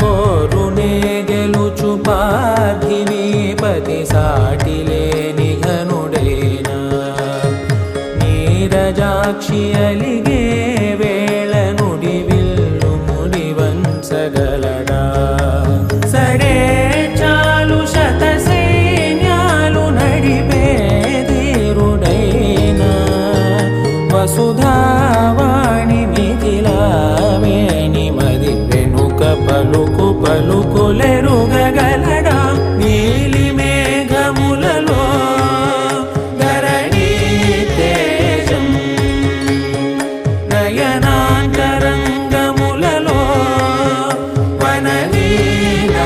పోరునే గెలుచు పార్థివీపతి సాటిలేని ఘనుడైనా నీరజాక్షి అలిగే వేళ నుడి విల్లు ముడి వంచగలడా సరే చాలు శత సైన్యాలు నడిపే ధీరుడైనా వసుధావాణి మిథిలావేణి మది వెనుక పలుకు పలుకులెరుగగలడా నీలి మేఘములలో ధరణీ తేజం నయనాంతరంగములలో వననీనాదం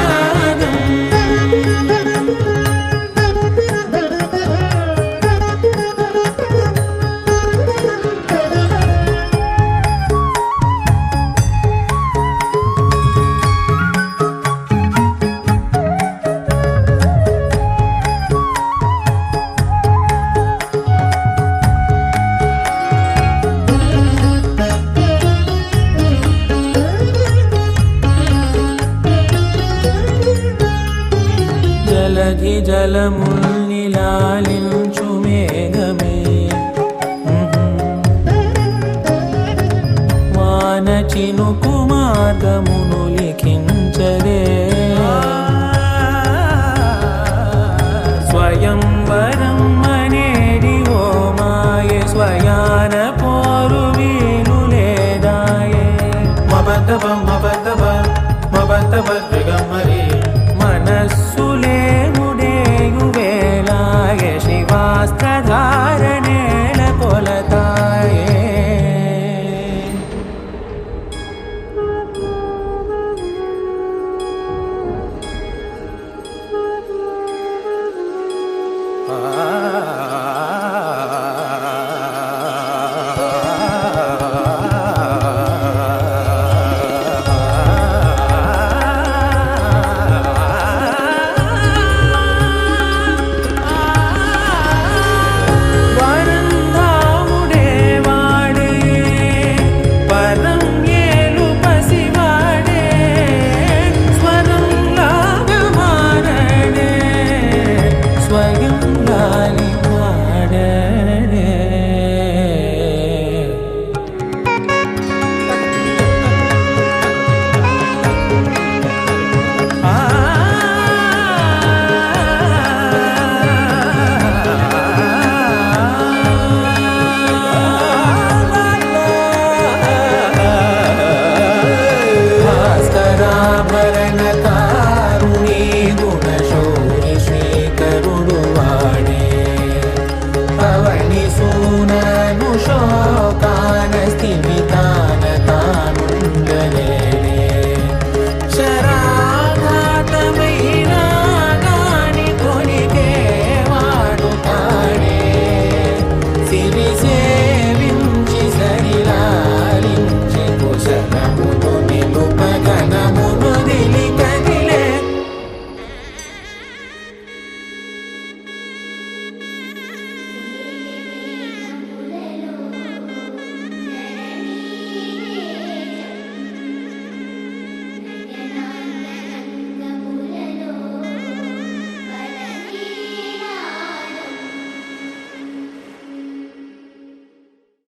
జలధి జలముల్ని లాలించు మేఘమే వాన చినుకు మార్గమును లిఖించరే స్వయంవరం అనేడి ఓ మాయే స్వయాన పోరు వీలు లేదాయే మబద్దబ మబద్దబ మబద్దబ దిగమరి మనస్సులే